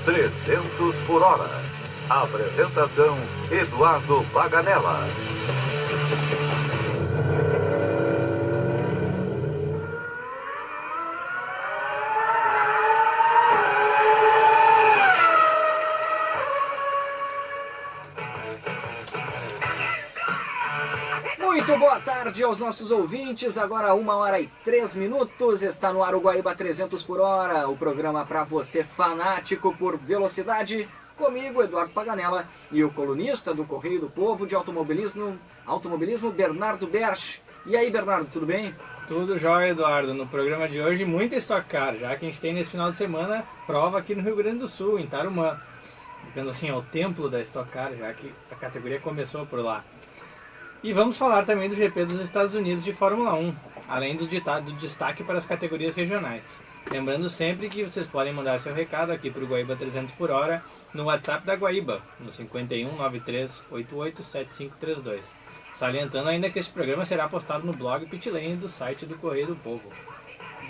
300 por hora. Apresentação: Eduardo Paganella. Muito boa tarde aos nossos ouvintes, agora 1h03, está no ar o Guaíba 300 por hora, o programa para você fanático por velocidade, comigo, Eduardo Paganella, e o colunista do Correio do Povo de automobilismo Bernardo Berch. E aí, Bernardo, tudo bem? Tudo jóia, Eduardo. No programa de hoje, muita Stock Car, já que a gente tem nesse final de semana prova aqui no Rio Grande do Sul, em Tarumã. Ficando assim, ao templo da Stock Car, já que a categoria começou por lá. E vamos falar também do GP dos Estados Unidos de Fórmula 1, além do destaque para as categorias regionais. Lembrando sempre que vocês podem mandar seu recado aqui para o Guaíba 300 por hora no WhatsApp da Guaíba, no 51 93 88 7532. Salientando ainda que este programa será postado no blog Pitlane do site do Correio do Povo.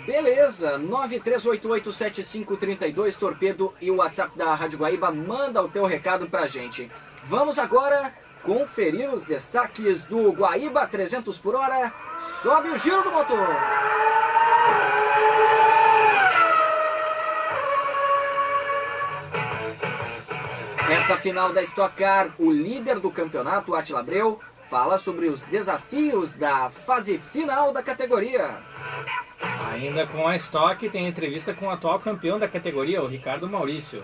Beleza, 93887532, Torpedo e o WhatsApp da Rádio Guaíba, manda o teu recado pra gente. Vamos agora conferir os destaques do Guaíba 300 por hora. Sobe o giro do motor. Reta final da Stock Car, o líder do campeonato, Átila Abreu, fala sobre os desafios da fase final da categoria. Ainda com a Stock, tem entrevista com o atual campeão da categoria, o Ricardo Maurício.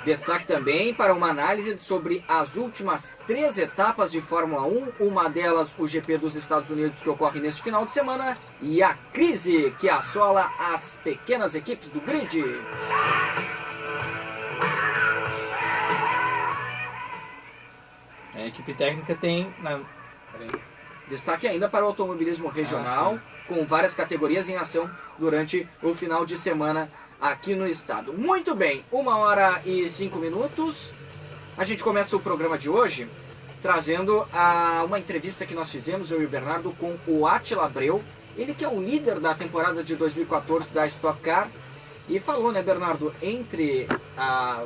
Destaque também para uma análise sobre as últimas 3 etapas de Fórmula 1, uma delas o GP dos Estados Unidos que ocorre neste final de semana, e a crise que assola as pequenas equipes do grid. A equipe técnica tem... Destaque ainda para o automobilismo regional, com várias categorias em ação durante o final de semana aqui no estado. Muito bem, 1h05. A gente começa o programa de hoje trazendo uma entrevista que nós fizemos, eu e o Bernardo, com o Átila Abreu. Ele que é o líder da temporada de 2014 da Stock Car. E falou, né, Bernardo, entre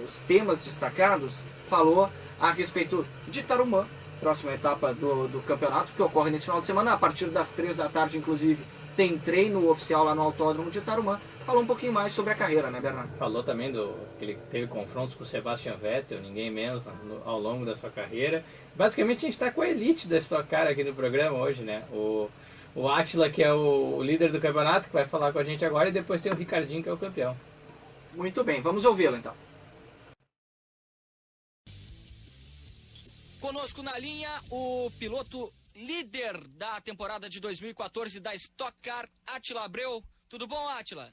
os temas destacados, falou a respeito de Tarumã, próxima etapa do campeonato, que ocorre nesse final de semana, a partir das 3 da tarde, inclusive, tem treino oficial lá no Autódromo de Tarumã. Falou um pouquinho mais sobre a carreira, né, Bernardo? Falou também que ele teve confrontos com o Sebastian Vettel, ninguém menos, ao longo da sua carreira. Basicamente, a gente está com a elite da Stock Car aqui no programa hoje, né? O Átila, que é o líder do campeonato, que vai falar com a gente agora, e depois tem o Ricardinho, que é o campeão. Muito bem, vamos ouvi-lo então. Conosco na linha, o piloto líder da temporada de 2014 da Stock Car, Átila Abreu. Tudo bom, Átila?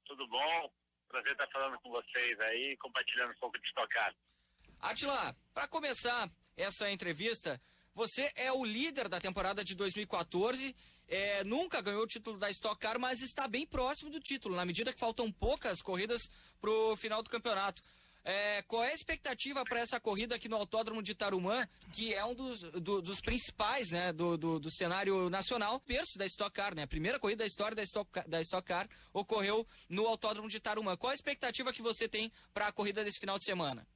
Tudo bom? Prazer estar falando com vocês aí, compartilhando um pouco de Stock Car. Átila, para começar essa entrevista, você é o líder da temporada de 2014, nunca ganhou o título da Stock Car, mas está bem próximo do título, na medida que faltam poucas corridas para o final do campeonato. Qual é a expectativa para essa corrida aqui no Autódromo de Tarumã, que é um dos principais, né, do cenário nacional, berço da Stock Car, né? A primeira corrida da história da Stock Car ocorreu no Autódromo de Tarumã. Qual a expectativa que você tem para a corrida desse final de semana?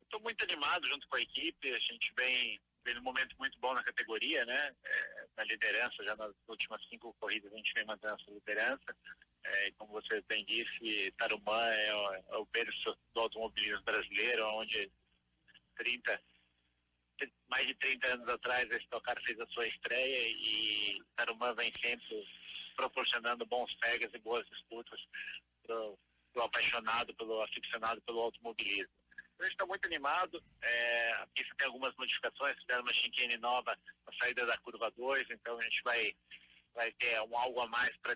Estou muito animado junto com a equipe, a gente vem num momento muito bom na categoria, né? Na liderança, já nas últimas 5 corridas a gente vem mantendo essa liderança. Como você bem disse, Tarumã é o berço do automobilismo brasileiro, onde mais de 30 anos atrás a Stock Car fez a sua estreia e Tarumã vem sempre proporcionando bons pegas e boas disputas pro apaixonado, pelo aficionado pelo automobilismo. A gente está muito animado, a pista tem algumas modificações, fizeram uma chicane nova na saída da curva 2, então a gente vai ter algo a mais para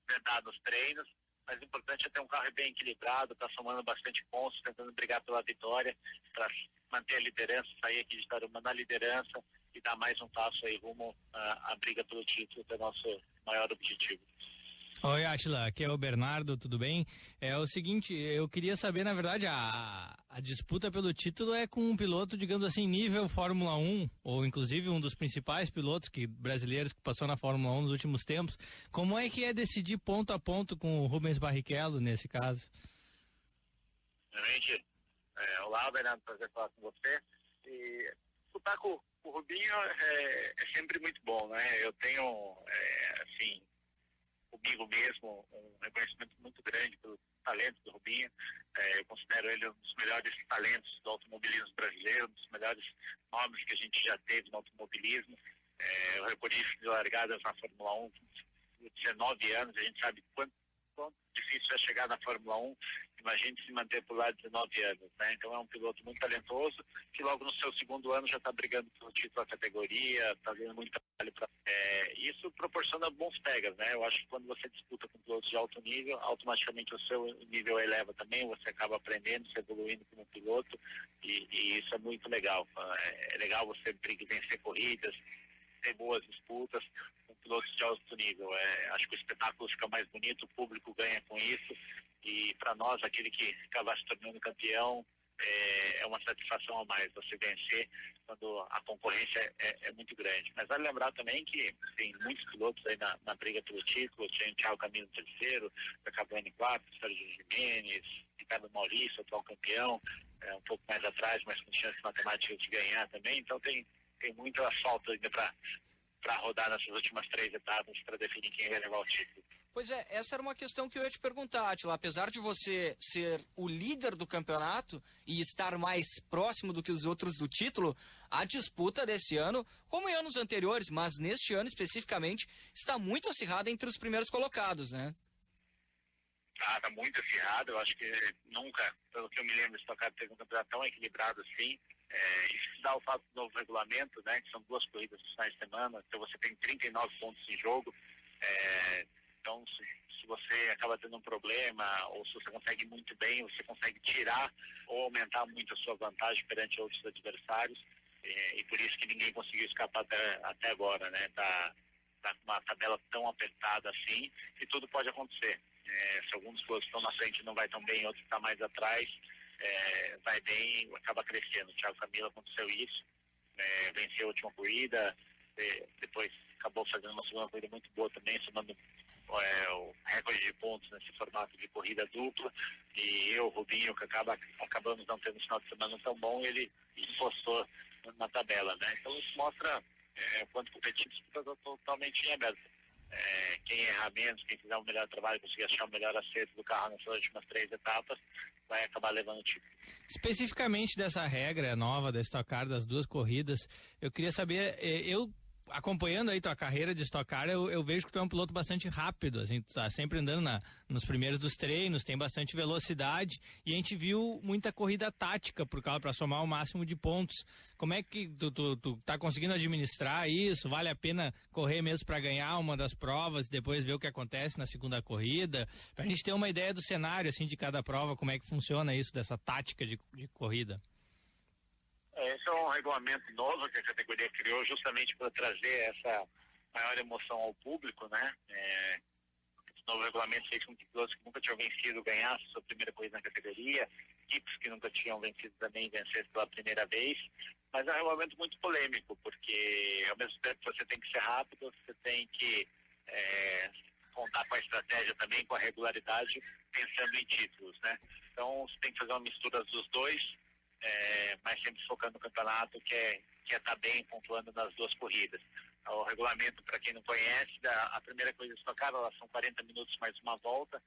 tentar nos treinos, mas o importante é ter um carro bem equilibrado, tá somando bastante pontos, tentando brigar pela vitória, para manter a liderança, sair aqui de Tarumã na liderança e dar mais um passo aí rumo à briga pelo título, que é o nosso maior objetivo. Oi, Átila, aqui é o Bernardo, tudo bem? É o seguinte, eu queria saber, na verdade, a disputa pelo título é com um piloto, digamos assim, nível Fórmula 1, ou inclusive um dos principais pilotos brasileiros que passou na Fórmula 1 nos últimos tempos. Como é que é decidir ponto a ponto com o Rubens Barrichello nesse caso? Realmente, olá, Bernardo, prazer falar com você. E disputar com o Rubinho é sempre muito bom, né? Eu tenho, assim, comigo mesmo, um reconhecimento muito grande pelo talento do Rubinho. Eu considero ele um dos melhores talentos do automobilismo brasileiro, um dos melhores nomes que a gente já teve no automobilismo. O recordista de largadas na Fórmula 1, 19 anos, a gente sabe quanto difícil é chegar na Fórmula 1, imagine se manter por lá 19 anos, né? Então é um piloto muito talentoso, que logo no seu segundo ano já está brigando pelo título da categoria, está dando muito trabalho para... isso proporciona bons pegas, né? Eu acho que quando você disputa com pilotos de alto nível, automaticamente o seu nível eleva também, você acaba aprendendo, se evoluindo como piloto, e isso é muito legal. É legal você vencer corridas, ter boas disputas com pilotos de alto nível. Acho que o espetáculo fica mais bonito, o público ganha com isso, e para nós, aquele que acaba se tornando campeão, é uma satisfação a mais você vencer quando a concorrência é muito grande. Mas vale lembrar também que tem muitos pilotos aí na briga pelo título. Tinha o Thiago Camilo terceiro, acabou N4, Sérgio Jimenez, Ricardo Maurício, atual campeão, um pouco mais atrás, mas com chance matemática de ganhar também. Então tem muito asfalto ainda para rodar nessas últimas 3 etapas para definir quem vai levar o título. Pois é, essa era uma questão que eu ia te perguntar, Átila. Apesar de você ser o líder do campeonato e estar mais próximo do que os outros do título, a disputa desse ano, como em anos anteriores, mas neste ano especificamente, está muito acirrada entre os primeiros colocados, né? Tá muito acirrado. Eu acho que nunca, pelo que eu me lembro, o Stock Car teve um campeonato tão equilibrado assim. Isso dá o fato do novo regulamento, né? Que são 2 corridas nos finais de semana, então você tem 39 pontos em jogo. Então, se você acaba tendo um problema, ou se você consegue muito bem, você consegue tirar ou aumentar muito a sua vantagem perante outros adversários, e por isso que ninguém conseguiu escapar até agora, né? Tá com uma tabela tão apertada assim, e tudo pode acontecer. Se alguns pilotos estão na frente não vai tão bem, outros estão mais atrás, vai bem, acaba crescendo. O Thiago Camilo aconteceu isso, venceu a última corrida, depois acabou fazendo uma segunda corrida muito boa também, somando o recorde de pontos nesse formato de corrida dupla, e eu, Rubinho, que acabamos não tendo um final de semana tão bom, ele encostou na tabela, né? Então isso mostra quanto competitivo está totalmente em aberto. Quem errar menos, quem fizer um melhor trabalho, conseguir achar o melhor acerto do carro nessas últimas 3 etapas, vai acabar levando o título. Especificamente dessa regra nova da Stock Car, das 2 corridas, eu queria saber, acompanhando aí tua carreira de Stock Car, eu vejo que tu é um piloto bastante rápido, assim, tu tá sempre andando nos primeiros dos treinos, tem bastante velocidade, e a gente viu muita corrida tática para somar o máximo de pontos. Como é que tu tá conseguindo administrar isso? Vale a pena correr mesmo para ganhar uma das provas e depois ver o que acontece na segunda corrida? Pra gente ter uma ideia do cenário, assim, de cada prova, como é que funciona isso, dessa tática de corrida. Esse é um regulamento novo que a categoria criou justamente para trazer essa maior emoção ao público, né? Esse novo regulamento fez com que pilotos que nunca tinham vencido ganhassem sua primeira corrida na categoria, equipes que nunca tinham vencido também vencessem pela primeira vez, mas é um regulamento muito polêmico, porque ao mesmo tempo que você tem que ser rápido, você tem que contar com a estratégia também, com a regularidade, pensando em títulos, né? Então você tem que fazer uma mistura dos dois, mas sempre focando no campeonato, que é estar bem pontuando nas 2 corridas. O regulamento, para quem não conhece, a primeira corrida estocada, elas são 40 minutos mais uma volta,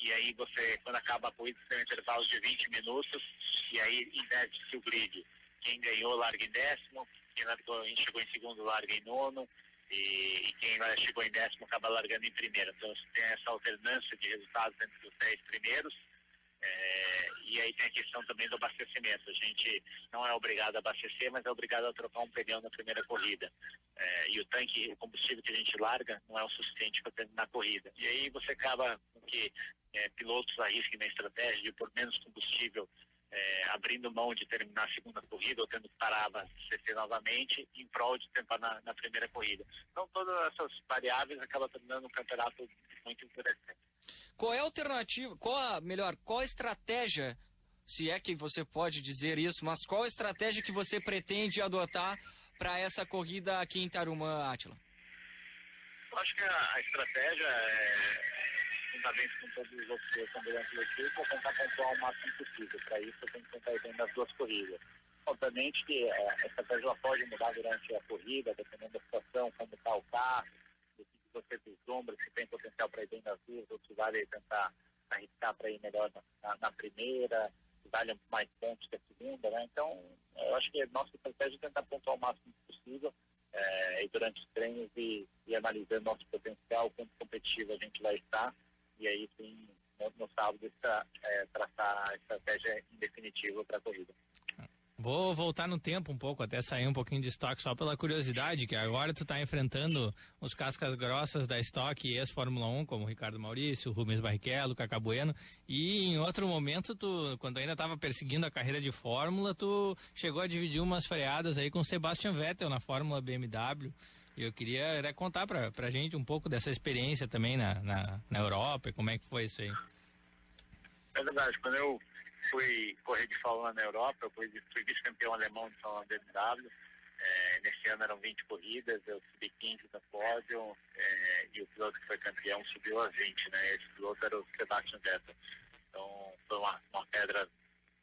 e aí você, quando acaba a corrida, você tem um intervalo de 20 minutos, e aí inverte-se o grid. Quem ganhou larga em 10º, quem chegou em segundo larga em 9º, e quem chegou em 10º acaba largando em primeiro. Então você tem essa alternância de resultados entre os 10 primeiros. E aí tem a questão também do abastecimento. A gente não é obrigado a abastecer, mas é obrigado a trocar um pneu na primeira corrida. E o tanque, o combustível que a gente larga não é o suficiente para terminar a corrida. E aí você acaba com que pilotos arrisquem na estratégia de pôr menos combustível abrindo mão de terminar a segunda corrida ou tendo que parar a CC novamente em prol de tentar na primeira corrida. Então todas essas variáveis acabam tornando um campeonato muito interessante. Qual é a alternativa, qual a estratégia, se é que você pode dizer isso, mas qual a estratégia que você pretende adotar para essa corrida aqui em Tarumã, Átila? Eu acho que a estratégia juntamente com todos os outros que estão durante o equipe, é tentar pontuar o máximo possível. Para isso, eu tenho que tentar ir bem nas duas corridas. Obviamente que a estratégia pode mudar durante a corrida, dependendo da situação, como está o carro, do que você vislumbra, se tem potencial para ir bem nas duas, ou se vale tentar arriscar para ir melhor na primeira, se vale mais pontos que a segunda, né? Então, eu acho que a nossa estratégia é tentar pontuar o máximo possível e durante os treinos e analisando nosso potencial, quanto competitivo a gente vai estar, e aí sim, no sábado, traçar a estratégia em definitivo para a corrida. Vou voltar no tempo um pouco, até sair um pouquinho de estoque, só pela curiosidade, que agora tu tá enfrentando os cascas grossas da estoque e ex-Fórmula 1, como o Ricardo Maurício, o Rubens Barrichello, Cacá Bueno, e em outro momento, tu, quando ainda tava perseguindo a carreira de Fórmula, tu chegou a dividir umas freadas aí com o Sebastian Vettel na Fórmula BMW, e eu queria contar pra gente um pouco dessa experiência também na Europa, e como é que foi isso aí. É verdade, quando eu fui correr de Fórmula na Europa, eu fui vice-campeão alemão de Fórmula BMW. Nesse ano eram 20 corridas, eu subi 15 no pódio, e o piloto que foi campeão subiu às 20, né? Esse piloto era o Sebastian Vettel. Então foi uma pedra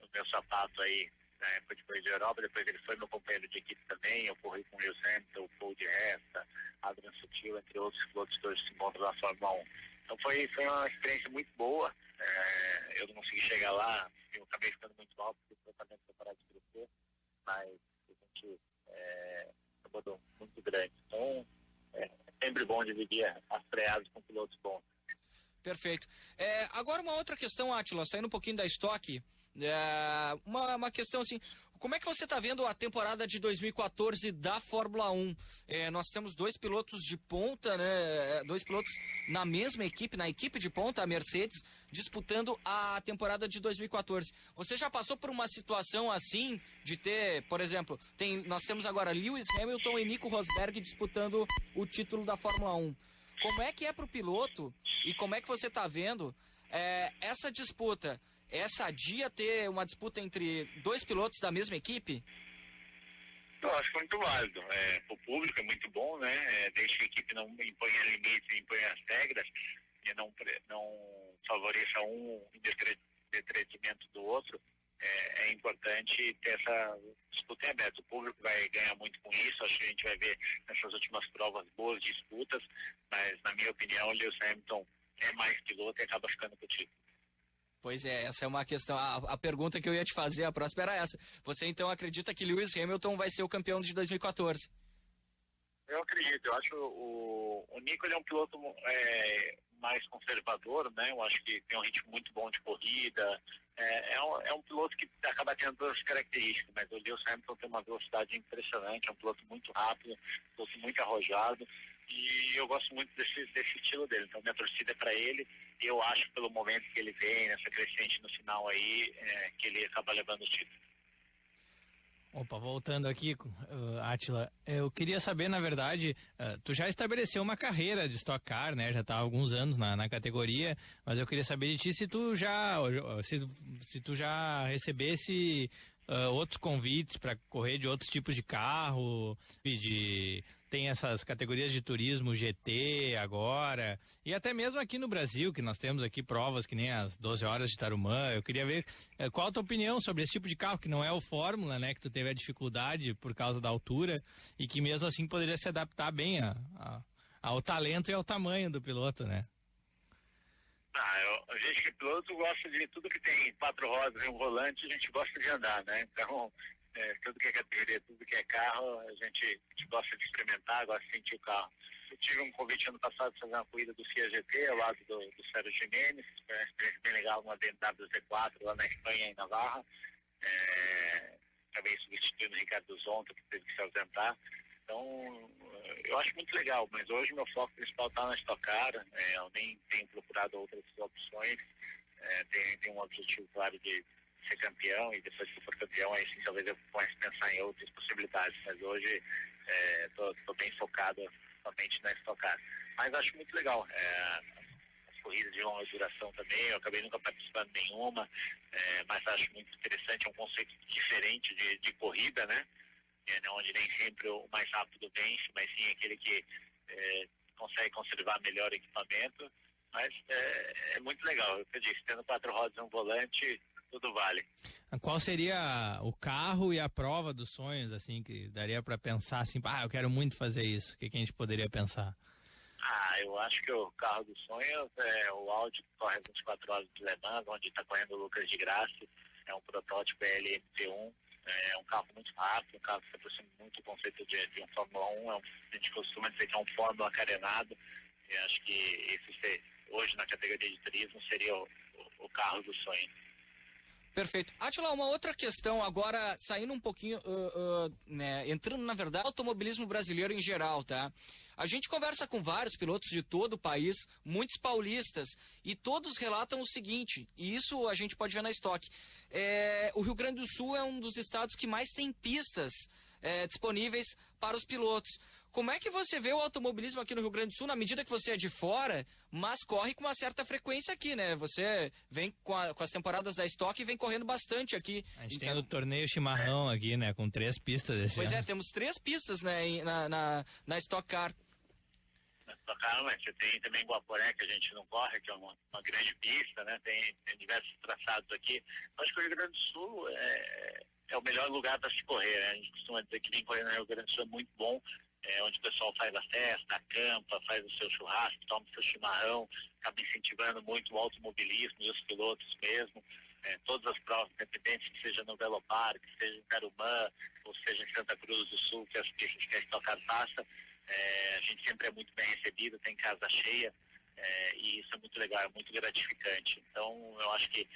no meu sapato aí, na época de corrida de Europa. Depois ele foi meu companheiro de equipe também, eu corri com o Lewis Hamilton, o Paul de Resta, Adrian Sutil, entre outros pilotos que hoje se encontram na Fórmula 1. Então foi uma experiência muito boa. Eu não consegui chegar lá, eu acabei ficando muito alto, porque o tratamento foi parar de crescer, mas a gente acabou muito grande. Então, é sempre bom dividir as freadas com pilotos bons. Perfeito. Agora uma outra questão, Átila, saindo um pouquinho da estoque, uma questão assim, como é que você está vendo a temporada de 2014 da Fórmula 1? Nós temos dois pilotos de ponta, né? Dois pilotos na mesma equipe, na equipe de ponta, a Mercedes, disputando a temporada de 2014. Você já passou por uma situação assim, de ter, por exemplo, nós temos agora Lewis Hamilton e Nico Rosberg disputando o título da Fórmula 1. Como é que é para o piloto e como é que você está vendo essa disputa? É sadia ter uma disputa entre dois pilotos da mesma equipe? Eu acho muito válido. O público é muito bom, né? Desde que a equipe não imponha limites, imponha as regras e não favoreça um em detrimento do outro, é importante ter essa disputa em aberto. O público vai ganhar muito com isso. Acho que a gente vai ver nessas últimas provas boas disputas, mas na minha opinião o Lewis Hamilton é mais piloto e acaba ficando com o título. Pois é, essa é uma questão. A pergunta que eu ia te fazer, a próxima era essa. Você então acredita que Lewis Hamilton vai ser o campeão de 2014? Eu acredito. Eu acho o Nico, ele é um piloto mais conservador, né? Eu acho que tem um ritmo muito bom de corrida. É um piloto que acaba tendo todas as características, mas o Lewis Hamilton tem uma velocidade impressionante, é um piloto muito rápido, um piloto muito arrojado, e eu gosto muito desse estilo dele. Então minha torcida é para ele, e eu acho pelo momento que ele vem, nessa crescente no final aí, que ele acaba levando o título. Opa, voltando aqui, Átila, eu queria saber, na verdade, tu já estabeleceu uma carreira de Stock Car, né? Já tá há alguns anos na categoria, mas eu queria saber de ti se tu já recebesse outros convites para correr de outros tipos de carro, tem essas categorias de turismo GT agora, e até mesmo aqui no Brasil, que nós temos aqui provas que nem as 12 horas de Tarumã. Eu queria ver qual a tua opinião sobre esse tipo de carro, que não é o Fórmula, né, que tu teve a dificuldade por causa da altura, e que mesmo assim poderia se adaptar bem ao talento e ao tamanho do piloto, né? A gente que é piloto gosta de tudo que tem 4 rodas e um volante, a gente gosta de andar, né? Então, tudo que é categoria, tudo que é carro, a gente gosta de experimentar, gosta de sentir o carro. Eu tive um convite ano passado para fazer uma corrida do FIA GT ao lado do Sérgio Jimenez, foi uma experiência bem legal, uma BMW Z4 lá na Espanha, em Navarra. Acabei substituindo o Ricardo Zonta, que teve que se ausentar. Então, eu acho muito legal, mas hoje meu foco principal está na Stock Car. Eu nem tenho procurado outras opções. Tenho um objetivo claro de ser campeão, e depois que for campeão, aí sim talvez eu possa pensar em outras possibilidades, mas hoje tô bem focado somente na Stock Car. Mas acho muito legal, as corridas de longa duração também, eu acabei nunca participando de nenhuma, mas acho muito interessante, é um conceito diferente de corrida, né? Onde nem sempre o mais rápido vence, mas sim aquele que consegue conservar melhor o equipamento, mas é muito legal, eu disse, tendo 4 rodas e um volante, tudo vale. Qual seria o carro e a prova dos sonhos, assim, que daria para pensar assim, eu quero muito fazer isso, o que a gente poderia pensar? Eu acho que o carro dos sonhos é o Audi que corre as 24 horas de Le Mans, onde está correndo o Lucas de Graça, é um protótipo LMP1, é um carro muito rápido, um carro que se aproxima muito do conceito de um Fórmula 1, a gente costuma dizer que é um Fórmula carenado, e acho que esse hoje na categoria de turismo seria o carro do sonho. Perfeito. Átila, uma outra questão agora, saindo um pouquinho, né, entrando na verdade, automobilismo brasileiro em geral, tá? A gente conversa com vários pilotos de todo o país, muitos paulistas, e todos relatam o seguinte, e isso a gente pode ver na Stock. O Rio Grande do Sul é um dos estados que mais tem pistas disponíveis para os pilotos. Como é que você vê o automobilismo aqui no Rio Grande do Sul, na medida que você é de fora, mas corre com uma certa frequência aqui, né? Você vem com as temporadas da Stock e vem correndo bastante aqui. A gente tem o torneio Chimarrão aqui, né? Com 3 pistas esse ano. Pois é, temos 3 pistas, né? Na Stock Car. Na Stock Car, mas você tem também Guaporé, que a gente não corre, que é uma grande pista, né? Tem diversos traçados aqui. Acho que o Rio Grande do Sul é o melhor lugar para se correr, né? A gente costuma dizer que vir correr no Rio Grande do Sul é muito bom. Onde o pessoal faz a festa, acampa, faz o seu churrasco, toma o seu chimarrão, acaba incentivando muito o automobilismo e os pilotos mesmo. Todas as provas, independente que seja no Velo Parque, seja em Tarumã, ou seja em Santa Cruz do Sul, que as pistas que a Stock Car passa, a gente sempre é muito bem recebido, tem casa cheia, e isso é muito legal, é muito gratificante. Então, eu acho que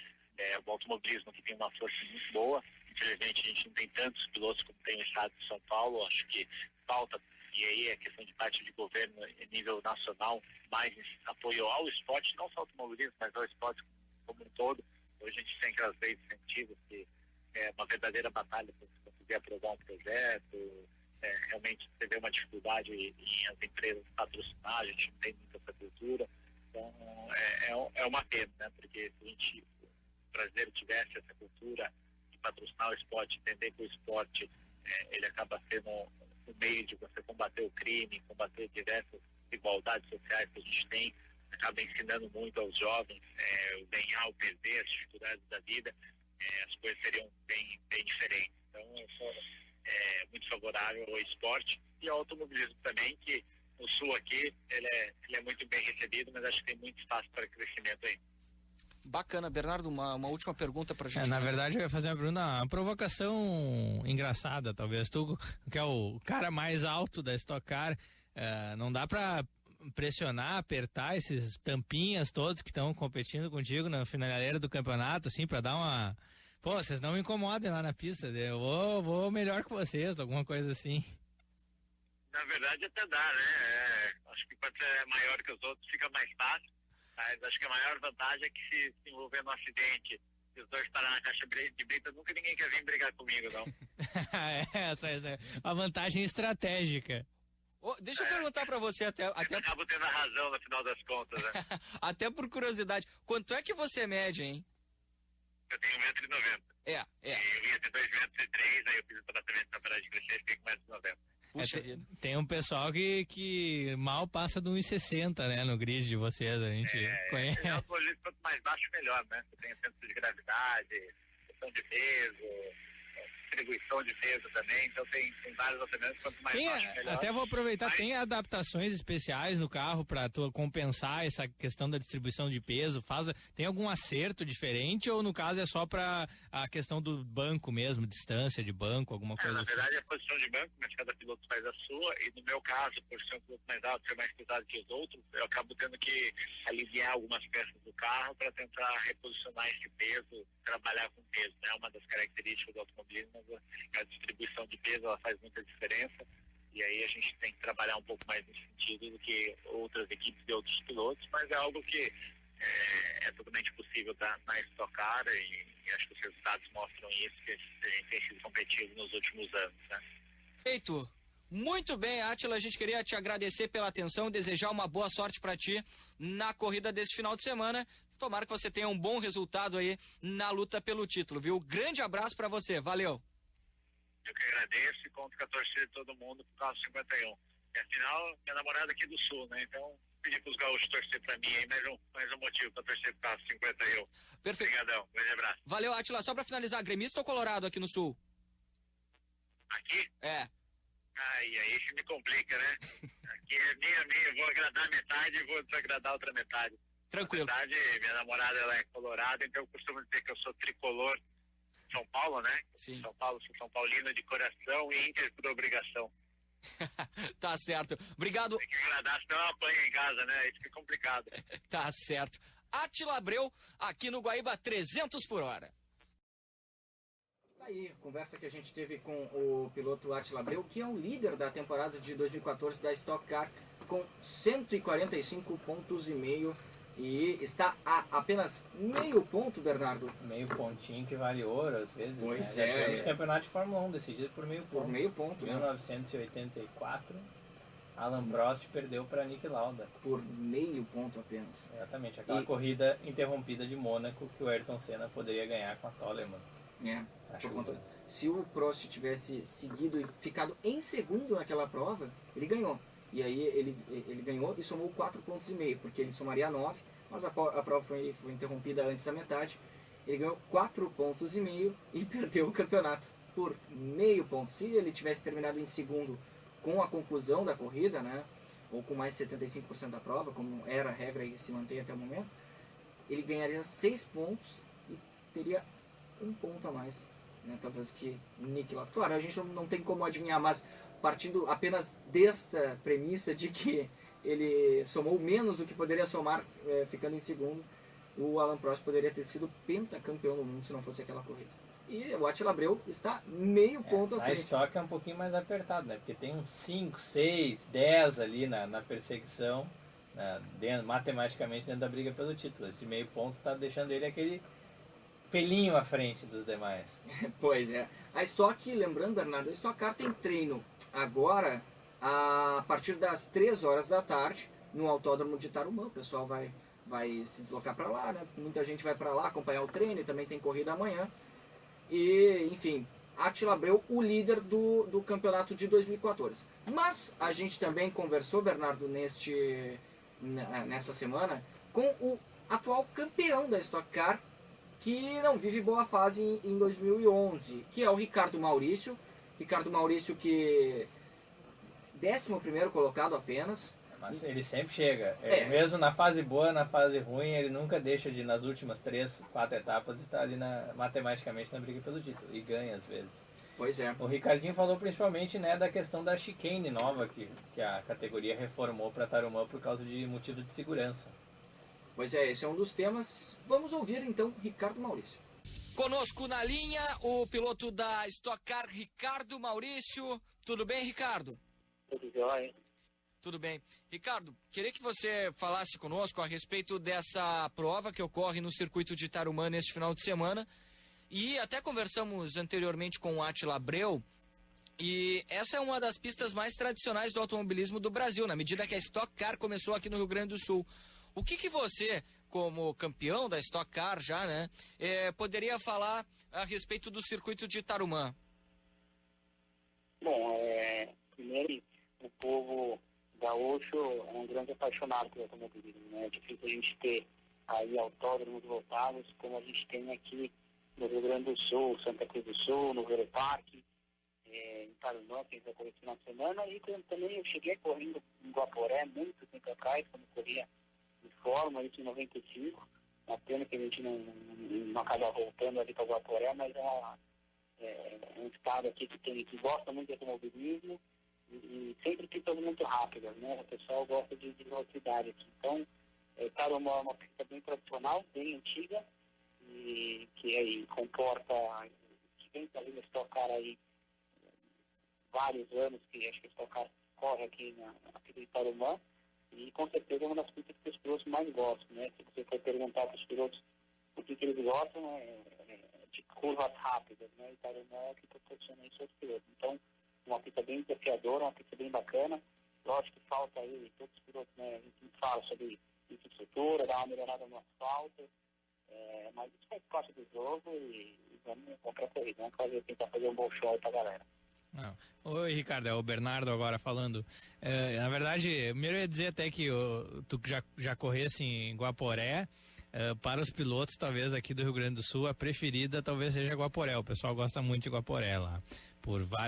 o automobilismo aqui tem uma força muito boa. Infelizmente, a gente não tem tantos pilotos como tem no estado de São Paulo, acho que falta. E aí é questão de parte de governo em nível nacional, mais apoio ao esporte, não só ao automobilismo, mas ao esporte como um todo. Hoje a gente tem aquelas leis de incentivos que é uma verdadeira batalha para conseguir aprovar um projeto. Realmente você vê uma dificuldade em as empresas patrocinar, a gente não tem muita essa cultura. Então é uma pena, né? Porque se o brasileiro tivesse essa cultura de patrocinar o esporte, entender que o esporte ele acaba sendo o meio de você combater o crime, combater diversas desigualdades sociais que a gente tem, acaba ensinando muito aos jovens o ganhar, o perder, as dificuldades da vida, as coisas seriam bem diferentes. Então, eu sou muito favorável ao esporte e ao automobilismo também, que no Sul aqui, ele é muito bem recebido, mas acho que tem muito espaço para crescimento aí. Bacana, Bernardo, uma última pergunta pra gente. Na verdade, eu ia fazer uma provocação engraçada, talvez. Tu, que é o cara mais alto da Stock Car, não dá pra pressionar, apertar esses tampinhas todos que estão competindo contigo na finaleira do campeonato, assim, pra dar uma... Pô, vocês não me incomodem lá na pista, eu vou melhor que vocês, alguma coisa assim. Na verdade, até dá, né? Acho que quando você é maior que os outros, fica mais fácil. Mas acho que a maior vantagem é que se envolver num acidente e os dois parar na caixa de brita, nunca ninguém quer vir brigar comigo, não. essa é a vantagem estratégica. Deixa eu perguntar pra você até... acabo tendo a razão no final das contas, né? Até por curiosidade, quanto é que você mede, hein? Eu tenho 1,90 m. Eu ia ter 2,03 m, aí eu fiz o tratamento pra parar de crescer e fiquei com 1,90 m. Puxa vida. Tem um pessoal que mal passa de 1,60 m, né, no grid de vocês, a gente conhece. Quanto mais baixo, melhor, né? Você tem o centro de gravidade, questão de peso, distribuição de peso também, então tem vários alternantes, quanto mais baixo, melhor. Até vou aproveitar, tem adaptações especiais no carro para tu compensar essa questão da distribuição de peso? Tem algum acerto diferente ou no caso é só para a questão do banco mesmo, distância de banco, alguma coisa assim? Na verdade é a posição de banco, mas cada piloto faz a sua, e no meu caso, por ser um piloto mais alto, ser mais pesado que os outros, eu acabo tendo que aliviar algumas peças do carro para tentar reposicionar esse peso, trabalhar com peso, né? Uma das características do automobilismo, a distribuição de peso, ela faz muita diferença, e aí a gente tem que trabalhar um pouco mais nesse sentido do que outras equipes de outros pilotos, mas é algo que é totalmente possível na Stock Car e acho que os resultados mostram isso, que a gente tem sido competitivo nos últimos anos, né? Perfeito. Muito bem, Átila, a gente queria te agradecer pela atenção, desejar uma boa sorte para ti na corrida deste final de semana. Tomara que você tenha um bom resultado aí na luta pelo título, viu? Grande abraço para você, valeu. Eu que agradeço e conto com a torcida de todo mundo por causa do 51. E afinal, minha namorada aqui do Sul, né? Então, pedi pros gaúchos torcer pra mim aí, mais um motivo pra torcer por causa do 51. Perfeito. Obrigadão, grande abraço. Valeu, Átila. Só pra finalizar, gremista ou colorado aqui no Sul? Aqui? É. Aí isso me complica, né? Aqui é minha, vou agradar metade e vou desagradar outra metade. Tranquilo. Na verdade, minha namorada ela é colorada, então eu costumo dizer que eu sou tricolor São Paulo, né? Sim. São Paulo, sou São Paulino de coração e Inter por obrigação. Tá certo. Obrigado. Tem que agradar, senão eu apanho em casa, né? Isso que é complicado. Tá certo. Átila Abreu, aqui no Guaíba 300 por hora. Tá aí, conversa que a gente teve com o piloto Átila Abreu, que é o líder da temporada de 2014 da Stock Car, com 145 pontos e meio. E está a apenas meio ponto, Bernardo. Meio pontinho que vale ouro, às vezes. Pois né? Já é. tivemos campeonato de Fórmula 1 decidido por meio ponto. Por meio ponto, Em né? 1984, Alan Prost perdeu para Niki Lauda. Por meio ponto apenas. Exatamente, aquela corrida interrompida de Mônaco que o Ayrton Senna poderia ganhar com a Toleman. É, A por chuva. conta. Se o Prost tivesse seguido e ficado em segundo naquela prova, ele ganhou. E aí ele ganhou e somou 4,5 pontos, porque ele somaria 9, mas a prova foi interrompida antes da metade. Ele ganhou 4,5 pontos e perdeu o campeonato por meio ponto. Se ele tivesse terminado em segundo com a conclusão da corrida, né, ou com mais de 75% da prova, como era a regra e se mantém até o momento, ele ganharia 6 pontos e teria 1 ponto a mais, né, talvez que Niki Lauda. Claro, a gente não tem como adivinhar, mas partindo apenas desta premissa de que ele somou menos do que poderia somar ficando em segundo, o Alan Prost poderia ter sido pentacampeão do mundo se não fosse aquela corrida. E o Átila Abreu está meio ponto à A frente. Stock é um pouquinho mais apertado, né? Porque tem uns 5, 6, 10 ali na perseguição, matematicamente dentro da briga pelo título. Esse meio ponto está deixando ele aquele pelinho à frente dos demais. Pois é. A Stock, lembrando, Bernardo, a Stock Car tem treino agora a partir das 3 horas da tarde no Autódromo de Tarumã. O pessoal vai se deslocar para lá, né? Muita gente vai para lá acompanhar o treino e também tem corrida amanhã. E, enfim, Átila Abreu, o líder do campeonato de 2014. Mas a gente também conversou, Bernardo, nessa semana, com o atual campeão da Stock Car, que não vive boa fase em 2011, que é o Ricardo Maurício. Ricardo Maurício que 11º colocado apenas. Mas ele sempre chega. É. Mesmo na fase boa, na fase ruim, ele nunca deixa de, nas últimas 3, 4 etapas, estar ali matematicamente na briga pelo título. E ganha às vezes. Pois é. O Ricardinho falou principalmente, né, da questão da chicane nova que a categoria reformou para Tarumã por causa de motivo de segurança. Pois é, esse é um dos temas. Vamos ouvir então Ricardo Maurício. Conosco na linha o piloto da Stock Car, Ricardo Maurício. Tudo bem, Ricardo? Tudo jóia. Tudo bem. Ricardo, queria que você falasse conosco a respeito dessa prova que ocorre no circuito de Tarumã neste final de semana. E até conversamos anteriormente com o Átila Abreu. E essa é uma das pistas mais tradicionais do automobilismo do Brasil, na medida que a Stock Car começou aqui no Rio Grande do Sul. O que você, como campeão da Stock Car já, né, poderia falar a respeito do circuito de Tarumã? Bom, primeiro, o povo gaúcho é um grande apaixonado pelo automobilismo, né? É difícil a gente ter aí autódromos lotados como a gente tem aqui no Rio Grande do Sul, Santa Cruz do Sul, no Vero Parque, em Tarumã, que já corri esse final de semana, e também eu cheguei correndo em Guaporé muito tempo atrás, quando corria de Fórmula, isso em 95, uma pena que a gente não acaba voltando ali para Guaporé, mas é um estado aqui que gosta muito de automobilismo e sempre pistas muito rápidas, né? O pessoal gosta de velocidade aqui. Então, Tarumã é uma pista bem tradicional, bem antiga, e que aí comporta, que vem ali na Stock Car aí vários anos, que acho que a Stock Car corre aqui em Tarumã, e com certeza é uma das pistas que os pilotos mais gostam, né? Se você for perguntar para os pilotos porque eles gostam de curvas rápidas, né? E Tarumã é que proporciona isso aos pilotos. Então, uma pista bem desafiadora, uma pista bem bacana. Lógico que falta aí, todos os pilotos, né? A gente fala sobre infraestrutura, dar uma melhorada no asfalto, mas isso faz parte do jogo e vamos comprar corrida, vamos tentar fazer um bom show aí pra galera. Não. Oi, Ricardo, é o Bernardo agora falando. Na verdade, primeiro eu ia dizer até que tu já corresse em Guaporé, para os pilotos, talvez aqui do Rio Grande do Sul, a preferida talvez seja Guaporé. O pessoal gosta muito de Guaporé lá,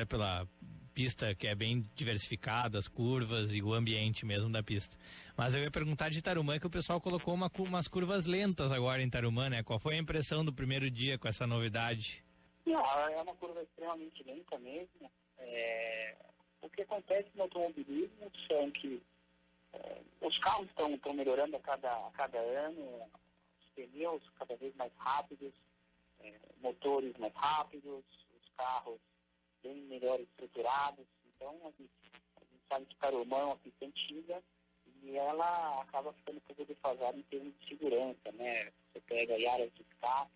pela pista que é bem diversificada, as curvas e o ambiente mesmo da pista. Mas eu ia perguntar de Tarumã, que o pessoal colocou umas curvas lentas agora em Tarumã, né? Qual foi a impressão do primeiro dia com essa novidade? É uma curva extremamente lenta mesmo. O que acontece no automobilismo são que os carros estão melhorando a cada ano, os pneus cada vez mais rápidos, motores mais rápidos, os carros bem melhor estruturados. Então, a gente sabe que Tarumã é uma pista antiga e ela acaba ficando um pouco defasada em termos de segurança, né? Você pega aí áreas de escape,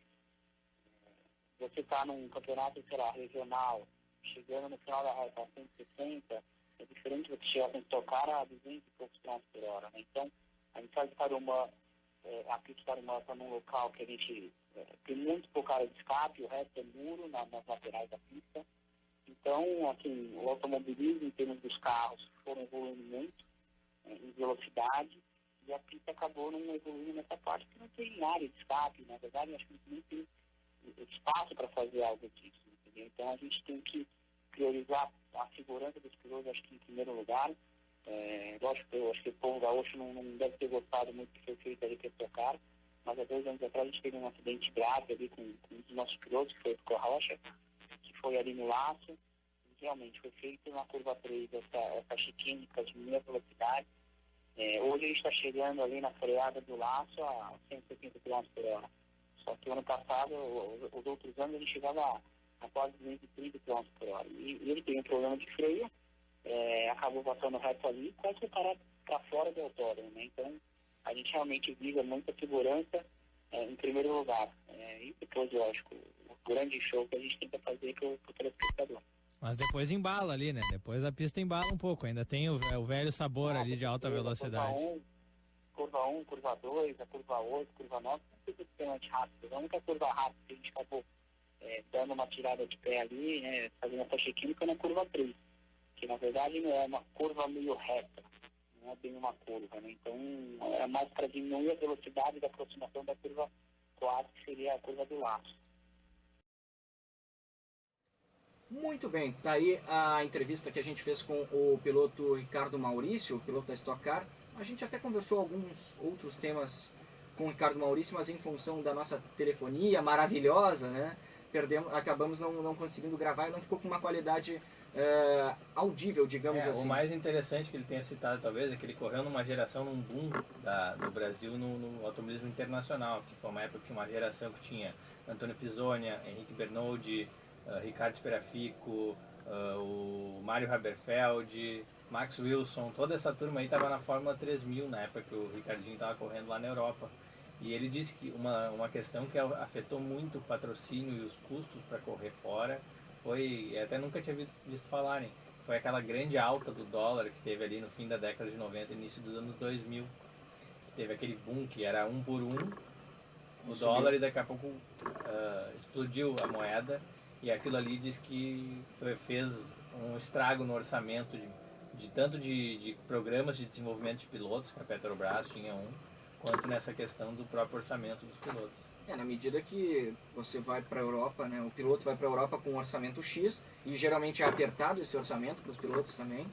você está num campeonato, sei lá, regional, chegando no final da reta a 160, é diferente de você chegar com tocar a 200 e poucos km por hora, né? Então, a gente sabe que Tarumã, a pista de Tarumã está num local que a gente tem muito pouca área de escape, o resto é muro nas laterais da pista. Então, assim, o automobilismo, em termos dos carros, foram evoluindo muito em velocidade e a pista acabou não evoluindo nessa parte, porque não tem área de escape. Na verdade, acho que nem tem espaço para fazer algo disso, entendeu? Então, a gente tem que priorizar a segurança dos pilotos, acho que em primeiro lugar. Lógico que eu acho que o povo gaúcho não deve ter gostado muito do que foi feito ali para tocar, mas há 2 anos atrás a gente teve um acidente grave ali com um dos nossos pilotos, que foi o Rocha, que foi ali no laço. Realmente foi feito na curva 3 essa chicane que diminui a velocidade. Hoje a gente está chegando ali na freada do laço a 170 km por hora. Só que o ano passado, os outros anos, ele chegava a quase 230 km por hora. E ele tem um problema de freio, acabou passando reto ali e quase foi parar para fora do autódromo, né? Então, a gente realmente visa muita segurança em primeiro lugar. E depois, lógico, o grande show que a gente tenta fazer para o telespectador. Mas depois embala ali, né? Depois a pista embala um pouco, ainda tem o velho sabor ali de alta velocidade. Curva 1, curva 2, a curva 8, curva 9, não tem extremamente rápido. A única curva rápida que a gente acabou dando uma tirada de pé ali, né, fazendo essa check-in, foi na curva 3, que na verdade não é uma curva meio reta, não é bem uma curva, né? Então é mais para diminuir a velocidade da aproximação da curva 4, que seria a curva do laço. Muito bem, tá aí a entrevista que a gente fez com o piloto Ricardo Maurício, o piloto da Stock Car. A gente até conversou alguns outros temas com o Ricardo Maurício, mas em função da nossa telefonia maravilhosa, né, acabamos não conseguindo gravar e não ficou com uma qualidade audível, digamos assim. O mais interessante que ele tenha citado, talvez, é que ele correu numa geração, num boom do Brasil no automobilismo internacional, que foi uma época que uma geração que tinha Antônio Pisonia, Henrique Bernoldi, Ricardo Sperafico, o Mário Haberfeld, Max Wilson, toda essa turma aí estava na Fórmula 3000 na época que o Ricardinho estava correndo lá na Europa. E ele disse que uma questão que afetou muito o patrocínio e os custos para correr fora foi, até nunca tinha visto falarem, foi aquela grande alta do dólar que teve ali no fim da década de 90, início dos anos 2000. Que teve aquele boom que era 1 por 1 o dólar e daqui a pouco explodiu a moeda. E aquilo ali diz que fez um estrago no orçamento tanto de programas de desenvolvimento de pilotos, que a Petrobras tinha quanto nessa questão do próprio orçamento dos pilotos. Na medida que você vai para a Europa, né, o piloto vai para a Europa com um orçamento X, e geralmente é apertado esse orçamento para os pilotos também,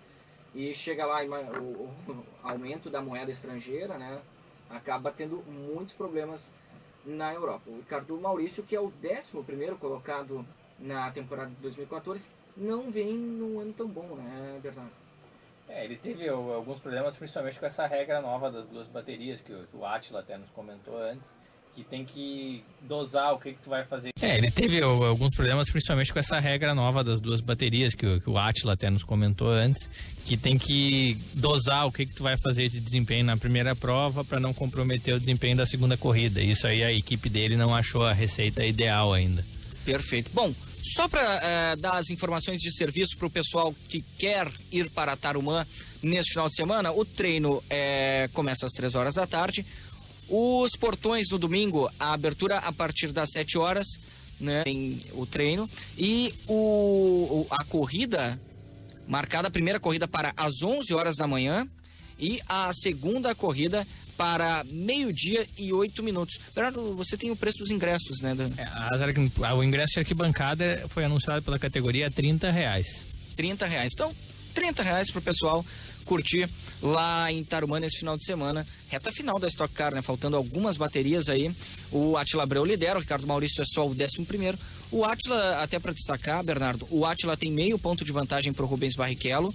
e chega lá o aumento da moeda estrangeira, né, acaba tendo muitos problemas na Europa. O Ricardo Maurício, que é o 11º colocado na temporada de 2014, não vem num ano tão bom, né, Bernardo? Ele teve alguns problemas, principalmente com essa regra nova das 2 baterias, que o Átila até nos comentou antes, que tem que dosar o que tu vai fazer. Ele teve alguns problemas, principalmente com essa regra nova das 2 baterias, que o Átila até nos comentou antes, que tem que dosar o que tu vai fazer de desempenho na primeira prova para não comprometer o desempenho da segunda corrida. Isso aí a equipe dele não achou a receita ideal ainda. Perfeito. Bom, só para dar as informações de serviço para o pessoal que quer ir para Tarumã neste final de semana, o treino começa às 3 horas da tarde. Os portões no domingo, a abertura a partir das 7 horas, né? Tem o treino. E a corrida, marcada a primeira corrida para as 11 horas da manhã e a segunda corrida para 12:08. Bernardo, você tem o preço dos ingressos, né? O ingresso de arquibancada foi anunciado pela categoria a R$30. R$30. Então, R$30 para o pessoal curtir lá em Tarumã nesse final de semana. Reta final da Stock Car, né? Faltando algumas baterias aí. O Átila Abreu lidera, o Ricardo Maurício é só o 11º. O Átila, até para destacar, Bernardo, o Átila tem meio ponto de vantagem para o Rubens Barrichello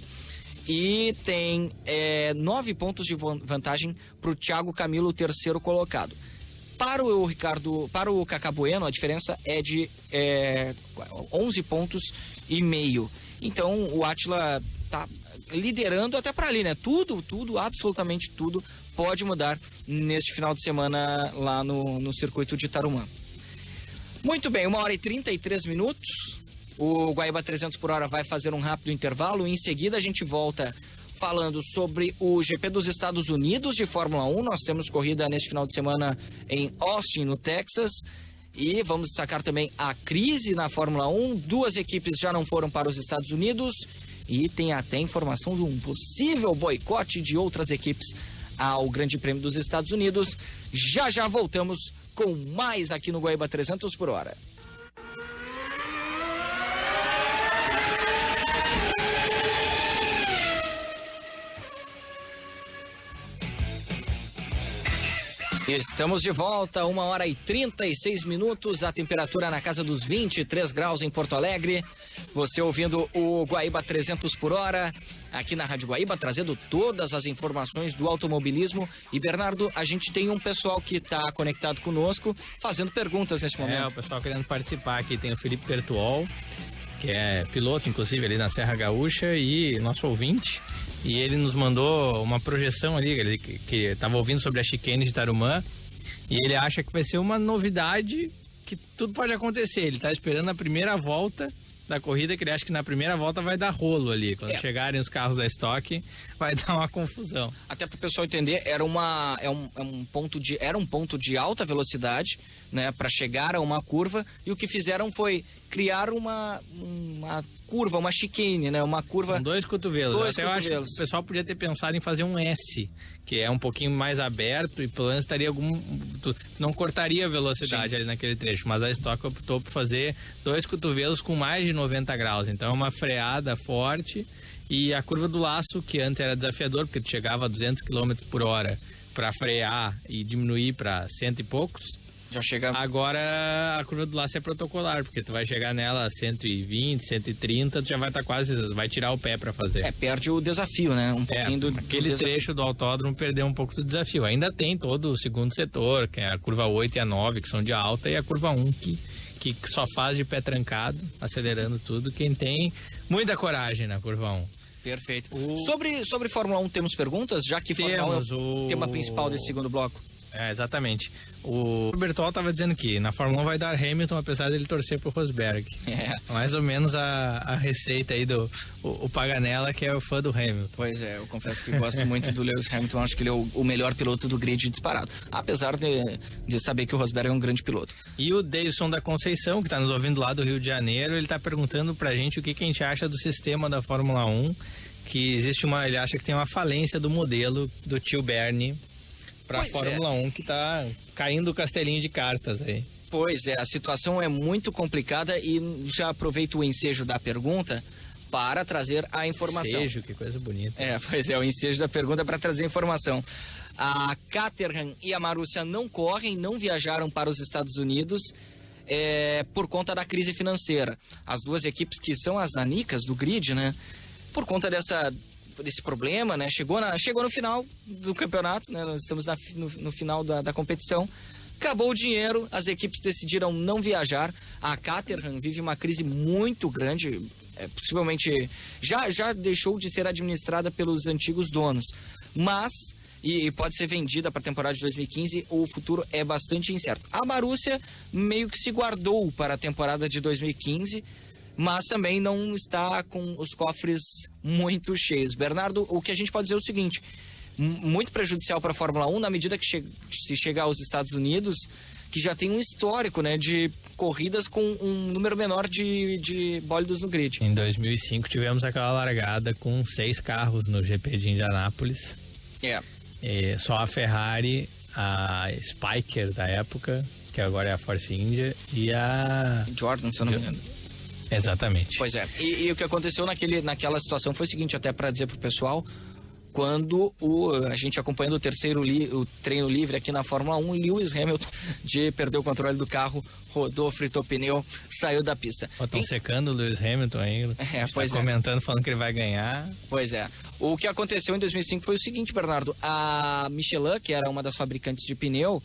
e tem 9 pontos de vantagem para o Thiago Camilo, o 3º colocado. Para o Cacá Bueno, a diferença é de 11 pontos e meio. Então, o Átila tá liderando até para ali, né? Tudo, absolutamente tudo pode mudar neste final de semana lá no circuito de Tarumã. Muito bem, 1h33. O Guaíba 300 por hora vai fazer um rápido intervalo. Em seguida, a gente volta falando sobre o GP dos Estados Unidos de Fórmula 1. Nós temos corrida neste final de semana em Austin, no Texas. E vamos destacar também a crise na Fórmula 1. 2 equipes já não foram para os Estados Unidos. E tem até informação de um possível boicote de outras equipes ao Grande Prêmio dos Estados Unidos. Já voltamos com mais aqui no Guaíba 300 por hora. Estamos de volta, 1h36, a temperatura na casa dos 23 graus em Porto Alegre. Você ouvindo o Guaíba 300 por hora, aqui na Rádio Guaíba, trazendo todas as informações do automobilismo. E Bernardo, a gente tem um pessoal que está conectado conosco, fazendo perguntas neste momento. O pessoal querendo participar aqui, tem o Felipe Pertuol, que é piloto, inclusive, ali na Serra Gaúcha, e nosso ouvinte. E ele nos mandou uma projeção ali, que estava ouvindo sobre a chicane de Tarumã, e ele acha que vai ser uma novidade, que tudo pode acontecer. Ele está esperando a primeira volta da corrida, que ele acha que na primeira volta vai dar rolo ali. Quando chegarem os carros da Stock, vai dar uma confusão. Até para o pessoal entender, era um ponto de alta velocidade, né, para chegar a uma curva, e o que fizeram foi criar uma curva, uma chicane, né, uma curva... São 2 cotovelos. Eu acho que o pessoal podia ter pensado em fazer um S, que é um pouquinho mais aberto e pelo menos estaria tu não cortaria a velocidade ali naquele trecho, mas a Stock optou por fazer 2 cotovelos com mais de 90 graus, então é uma freada forte. E a curva do laço, que antes era desafiador, porque tu chegava a 200 km por hora para frear e diminuir para 100 e poucos, já chega... Agora a curva do laço é protocolar, porque tu vai chegar nela a 120, 130, tu já vai estar vai tirar o pé para fazer. Perde o desafio, né? Um pouquinho aquele trecho do autódromo perdeu um pouco do desafio. Ainda tem todo o segundo setor, que é a curva 8 e a 9, que são de alta, e a curva 1, que só faz de pé trancado, acelerando tudo, quem tem muita coragem na curva 1. Perfeito. Sobre Fórmula 1 temos perguntas, já que Fórmula 1 é o tema principal desse segundo bloco. Exatamente. O Bertol estava dizendo que na Fórmula 1 vai dar Hamilton, apesar dele torcer pro Rosberg. Mais ou menos a receita aí do Paganella, que é o fã do Hamilton. Pois é, eu confesso que gosto muito do Lewis Hamilton, acho que ele é o melhor piloto do grid disparado, apesar de saber que o Rosberg é um grande piloto. E o Deilson da Conceição, que está nos ouvindo lá do Rio de Janeiro, ele está perguntando pra gente o que a gente acha do sistema da Fórmula 1, que existe ele acha que tem uma falência do modelo do tio Bernie para a Fórmula 1, que tá caindo o castelinho de cartas aí. Pois é, a situação é muito complicada e já aproveito o ensejo da pergunta para trazer a informação. Ensejo, que coisa bonita. Pois é, o ensejo da pergunta para trazer a informação. A Caterham e a Marussia não viajaram para os Estados Unidos por conta da crise financeira. As duas equipes que são as nanicas do grid, né? Por conta desse problema, né? Chegou no final do campeonato, né? Nós estamos no final da competição, Acabou o dinheiro, as equipes decidiram não viajar. A Caterham vive uma crise muito grande, possivelmente já deixou de ser administrada pelos antigos donos, mas e pode ser vendida para a temporada de 2015, o futuro é bastante incerto. A Marussia meio que se guardou para a temporada de 2015, mas também não está com os cofres muito cheios. Bernardo, o que a gente pode dizer é o seguinte: muito prejudicial para a Fórmula 1 na medida que se chegar aos Estados Unidos, que já tem um histórico, né, de corridas com um número menor de bólidos no grid. Em 2005 tivemos aquela largada com 6 carros no GP de Indianápolis. Só a Ferrari, a Spiker da época, que agora é a Force India, e a Jordan, se eu não me engano. Exatamente. Pois é. E o que aconteceu naquela situação foi o seguinte, até para dizer pro pessoal, quando a gente acompanhando o treino livre aqui na Fórmula 1, Lewis Hamilton perdeu o controle do carro, rodou, fritou pneu, saiu da pista. Estão secando o Lewis Hamilton ainda. Comentando, falando que ele vai ganhar. Pois é. O que aconteceu em 2005 foi o seguinte, Bernardo. A Michelin, que era uma das fabricantes de pneu,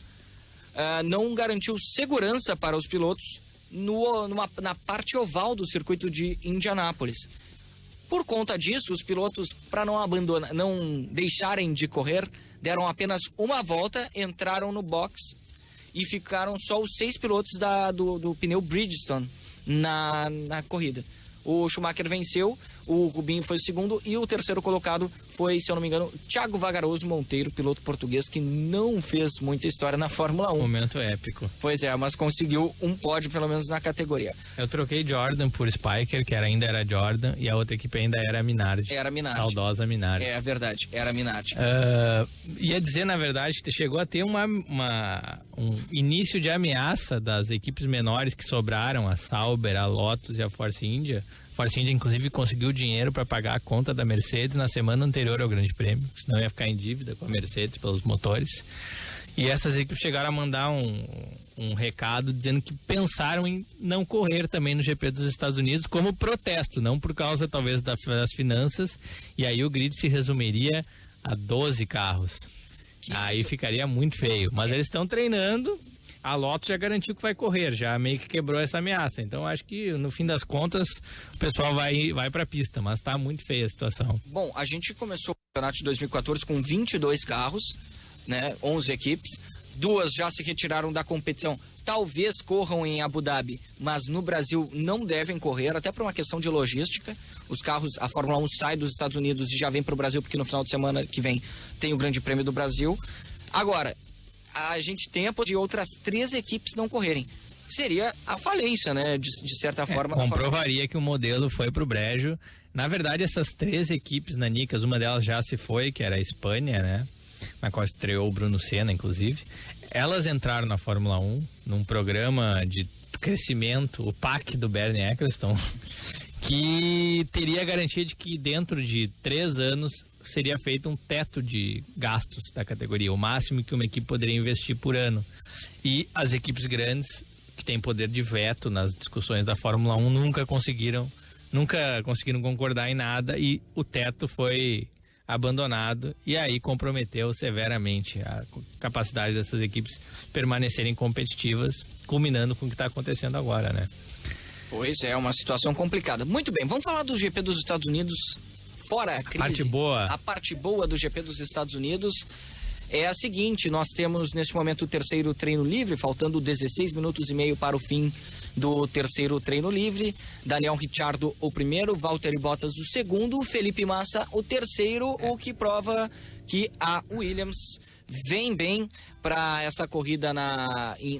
não garantiu segurança para os pilotos na parte oval do circuito de Indianápolis. Por conta disso, os pilotos, para não deixarem de correr, deram apenas uma volta, entraram no box e ficaram só os 6 pilotos do pneu Bridgestone na corrida. O Schumacher venceu, o Rubinho foi o segundo e o terceiro colocado foi, se eu não me engano, Thiago Vagaroso Monteiro, piloto português que não fez muita história na Fórmula 1. Momento épico. Pois é, mas conseguiu um pódio pelo menos na categoria. Eu troquei Jordan por Spiker, que ainda era Jordan, e a outra equipe ainda era Minardi. Era Minardi. Saudosa Minardi. É verdade, era Minardi. Ia dizer, na verdade, que chegou a ter um início de ameaça das equipes menores que sobraram, a Sauber, a Lotus e a Force India. Force India, inclusive, conseguiu dinheiro para pagar a conta da Mercedes na semana anterior ao Grande Prêmio, senão ia ficar em dívida com a Mercedes pelos motores. E essas equipes chegaram a mandar um recado dizendo que pensaram em não correr também no GP dos Estados Unidos como protesto, não por causa talvez das finanças, e aí o grid se resumiria a 12 carros. Aí ficaria muito feio, mas eles estão treinando. A Lotus já garantiu que vai correr, já meio que quebrou essa ameaça. Então acho que no fim das contas o pessoal vai pra pista, mas tá muito feia a situação. Bom, a gente começou o campeonato de 2014 com 22 carros, né, 11 equipes. 2 já se retiraram da competição. Talvez corram em Abu Dhabi, mas no Brasil não devem correr, até por uma questão de logística. Os carros, a Fórmula 1 sai dos Estados Unidos e já vem pro Brasil, porque no final de semana que vem tem o Grande Prêmio do Brasil. Agora, a gente tem de outras 3 equipes não correrem. Seria a falência, né? De certa forma. Comprovaria que o modelo foi pro brejo. Na verdade, essas 3 equipes nanicas, uma delas já se foi, que era a Espanha, né? Na qual estreou o Bruno Senna, inclusive. Elas entraram na Fórmula 1 num programa de crescimento, o PAC do Bernie Ecclestone, que teria a garantia de que dentro de 3 anos seria feito um teto de gastos da categoria, o máximo que uma equipe poderia investir por ano. E as equipes grandes, que têm poder de veto nas discussões da Fórmula 1, nunca conseguiram concordar em nada, e o teto foi abandonado, e aí comprometeu severamente a capacidade dessas equipes permanecerem competitivas, culminando com o que está acontecendo agora, né? Pois é, uma situação complicada. Muito bem, vamos falar do GP dos Estados Unidos. Fora a crise, a parte boa do GP dos Estados Unidos é a seguinte: nós temos neste momento o terceiro treino livre, faltando 16 minutos e meio para o fim do terceiro treino livre. Daniel Ricciardo o primeiro, Valtteri Bottas o segundo, Felipe Massa o terceiro, o que prova que a Williams vem bem para essa corrida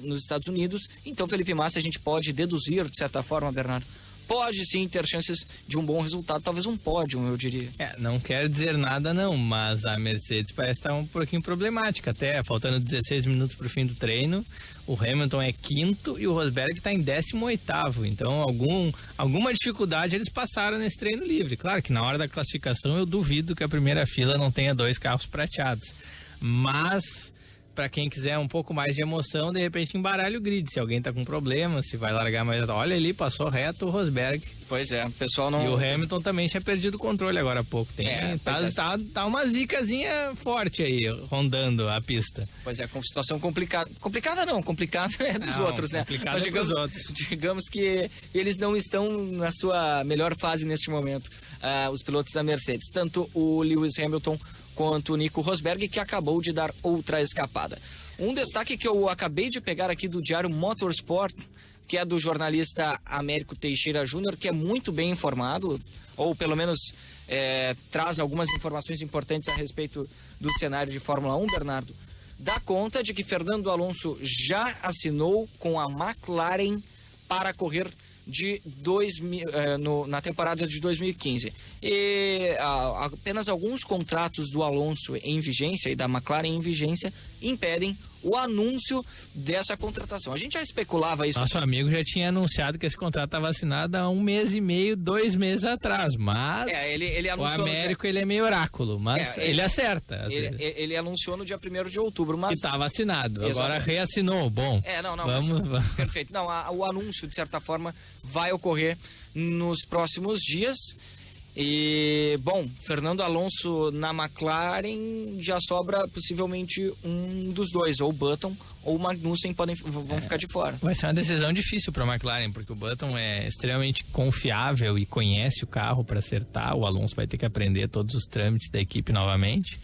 nos Estados Unidos. Então, Felipe Massa, a gente pode deduzir, de certa forma, Bernardo, pode sim ter chances de um bom resultado, talvez um pódio, eu diria. Não quero dizer nada não, mas a Mercedes parece estar um pouquinho problemática até, faltando 16 minutos para o fim do treino. O Hamilton é 5º e o Rosberg está em 18º, então alguma dificuldade eles passaram nesse treino livre. Claro que na hora da classificação eu duvido que a primeira fila não tenha 2 carros prateados, mas pra quem quiser um pouco mais de emoção, de repente embaralha o grid. Se alguém tá com problema, se vai largar mais... Olha ali, passou reto o Rosberg. Pois é, o pessoal não... E o Hamilton também tinha perdido o controle agora há pouco. Tá uma zicazinha forte aí, rondando a pista. Pois é, com situação complicada. Complicada não, complicada é dos outros, né? Complicada é dos outros. Digamos que eles não estão na sua melhor fase neste momento, os pilotos da Mercedes. Tanto o Lewis Hamilton quanto o Nico Rosberg, que acabou de dar outra escapada. Um destaque que eu acabei de pegar aqui do Diário Motorsport, que é do jornalista Américo Teixeira Júnior, que é muito bem informado, ou pelo menos traz algumas informações importantes a respeito do cenário de Fórmula 1, Bernardo. Dá conta de que Fernando Alonso já assinou com a McLaren para correr na temporada de 2015. E apenas alguns contratos do Alonso em vigência e da McLaren em vigência impedem o anúncio dessa contratação. A gente já especulava isso. Nosso amigo já tinha anunciado que esse contrato estava assinado há 1 mês e meio, 2 meses atrás, mas ele anunciou o Américo ele é meio oráculo, mas ele acerta. Ele anunciou no dia 1º de outubro, mas... E estava assinado, Exatamente. agora reassinou, bom. Vamos. Perfeito. Não, o anúncio, de certa forma, vai ocorrer nos próximos dias. E, bom, Fernando Alonso na McLaren já sobra possivelmente um dos dois, ou o Button ou o Magnussen vão ficar de fora. Vai ser uma decisão difícil para a McLaren, porque o Button é extremamente confiável e conhece o carro para acertar. O Alonso vai ter que aprender todos os trâmites da equipe novamente.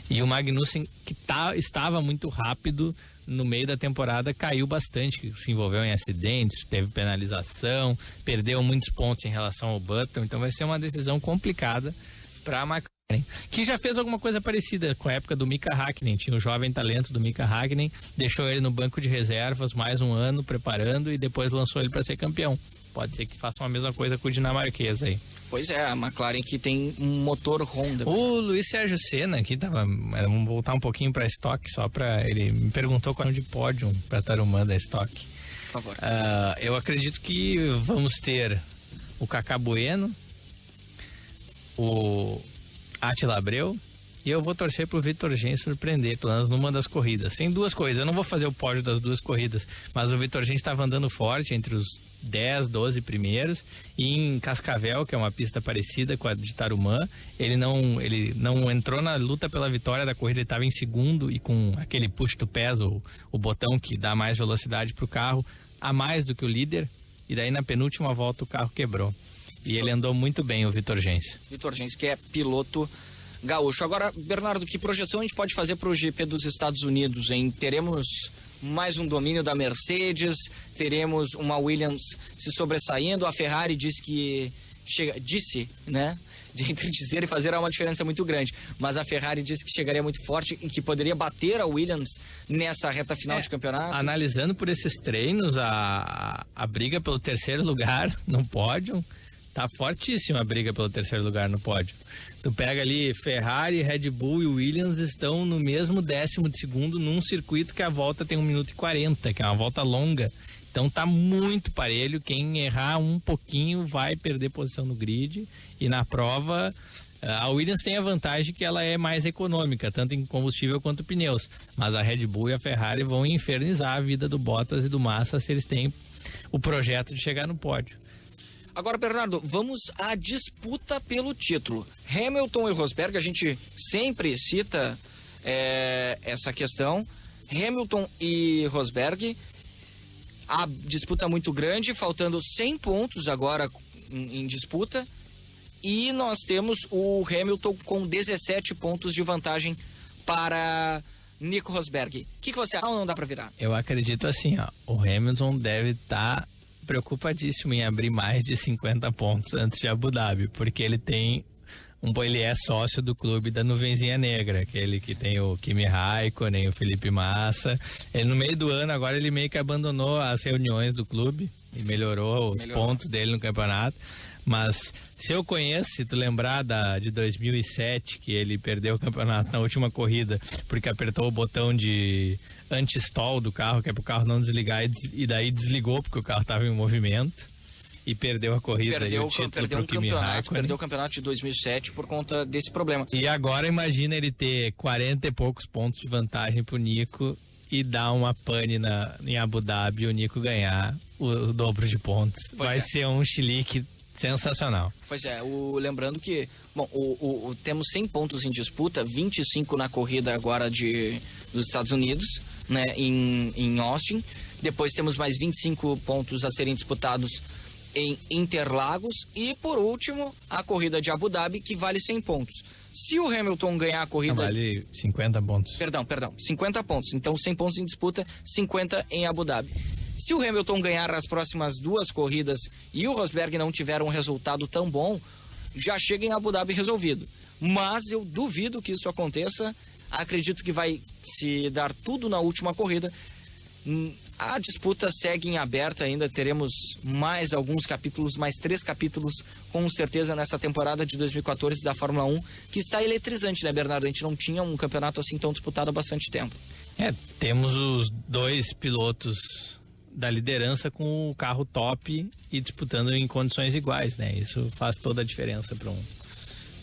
E o Magnussen, que estava muito rápido no meio da temporada, caiu bastante, se envolveu em acidentes, teve penalização, perdeu muitos pontos em relação ao Button. Então vai ser uma decisão complicada para a McLaren, que já fez alguma coisa parecida com a época do Mika Häkkinen. Tinha o jovem talento do Mika Häkkinen, deixou ele no banco de reservas mais um ano preparando e depois lançou ele para ser campeão. Pode ser que faça a mesma coisa com o dinamarquês aí. Pois é, a McLaren que tem um motor Honda. O Luiz Sérgio Senna aqui vamos voltar um pouquinho para estoque, só para ele me perguntou qual é de pódio para Tarumã da estoque. Por favor. Eu acredito que vamos ter o Cacá Bueno, o Attila Abreu, e eu vou torcer pro Vitor Gen surpreender, pelo menos numa das corridas. Tem 2 coisas, eu não vou fazer o pódio das 2 corridas, mas o Vitor Gen estava andando forte entre os 10, 12 primeiros, e em Cascavel, que é uma pista parecida com a de Tarumã, ele não entrou na luta pela vitória da corrida, ele estava em segundo, e com aquele push to pass, o botão que dá mais velocidade pro carro, a mais do que o líder, e daí na penúltima volta o carro quebrou. E ele andou muito bem, o Vitor Gens. Vitor Gens, que é piloto gaúcho. Agora, Bernardo, que projeção a gente pode fazer para o GP dos Estados Unidos, hein? Teremos mais um domínio da Mercedes, teremos uma Williams se sobressaindo, a Ferrari disse, né? Entre dizer e fazer há uma diferença muito grande, mas a Ferrari disse que chegaria muito forte e que poderia bater a Williams nessa reta final de campeonato. Analisando por esses treinos, a briga pelo 3º lugar no pódio, tá fortíssima a briga pelo 3º lugar no pódio. Tu pega ali Ferrari, Red Bull e Williams estão no mesmo 12º num circuito que a volta tem 1 minuto e 40, que é uma volta longa. Então tá muito parelho, quem errar um pouquinho vai perder posição no grid. E na prova, a Williams tem a vantagem que ela é mais econômica, tanto em combustível quanto pneus. Mas a Red Bull e a Ferrari vão infernizar a vida do Bottas e do Massa se eles têm o projeto de chegar no pódio. Agora, Bernardo, vamos à disputa pelo título. Hamilton e Rosberg, a gente sempre cita essa questão. Hamilton e Rosberg, a disputa muito grande, faltando 100 pontos agora em disputa. E nós temos o Hamilton com 17 pontos de vantagem para Nico Rosberg. O que você acha? Não dá para virar? Eu acredito assim, o Hamilton deve estar preocupadíssimo em abrir mais de 50 pontos antes de Abu Dhabi, porque ele é sócio do clube da Nuvenzinha Negra, aquele que tem o Kimi Raikkonen, o Felipe Massa. Ele no meio do ano agora ele meio que abandonou as reuniões do clube e melhorou os pontos dele no campeonato. Mas se tu lembrar de 2007, que ele perdeu o campeonato na última corrida porque apertou o botão de anti-stall do carro, que é pro carro não desligar, e daí desligou porque o carro estava em movimento e perdeu a corrida. Perdeu o campeonato de 2007 por conta desse problema. E agora imagina ele ter 40 e poucos pontos de vantagem pro Nico e dar uma pane em Abu Dhabi e o Nico ganhar o dobro de pontos. Vai ser um chilique sensacional. Pois é, lembrando que, bom, temos 100 pontos em disputa, 25 na corrida agora dos Estados Unidos, né, em Austin. Depois temos mais 25 pontos a serem disputados em Interlagos. E, por último, a corrida de Abu Dhabi, que vale 100 pontos. Se o Hamilton ganhar a corrida... Vale 50 pontos. Perdão, 50 pontos. Então, 100 pontos em disputa, 50 em Abu Dhabi. Se o Hamilton ganhar as próximas 2 corridas e o Rosberg não tiver um resultado tão bom, já chega em Abu Dhabi resolvido. Mas eu duvido que isso aconteça. Acredito que vai se dar tudo na última corrida. A disputa segue em aberto ainda. Teremos mais alguns capítulos, mais 3 capítulos, com certeza, nessa temporada de 2014 da Fórmula 1, que está eletrizante, né, Bernardo? A gente não tinha um campeonato assim tão disputado há bastante tempo. Temos os 2 pilotos da liderança com o carro top e disputando em condições iguais, né? Isso faz toda a diferença para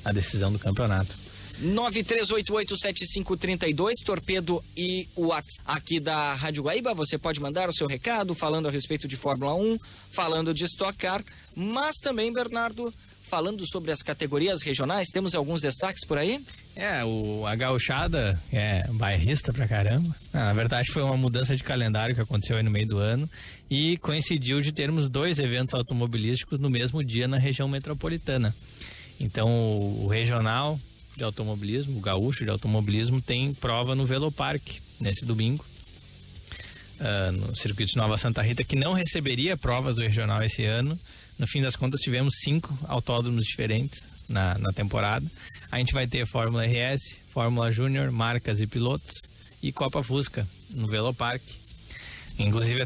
a decisão do campeonato. 93887532, Torpedo e o WhatsApp aqui da Rádio Guaíba. Você pode mandar o seu recado falando a respeito de Fórmula 1, falando de Stock Car, mas também, Bernardo, falando sobre as categorias regionais. Temos alguns destaques por aí? A gauchada é bairrista pra caramba. Na verdade, foi uma mudança de calendário que aconteceu aí no meio do ano e coincidiu de termos 2 eventos automobilísticos no mesmo dia na região metropolitana. Então, o regional de automobilismo, o gaúcho de automobilismo, tem prova no Velopark nesse domingo, no circuito de Nova Santa Rita, que não receberia provas do regional esse ano. No fim das contas, tivemos 5 autódromos diferentes na temporada. A gente vai ter Fórmula RS, Fórmula Júnior, marcas e pilotos e Copa Fusca no Velopark. Inclusive,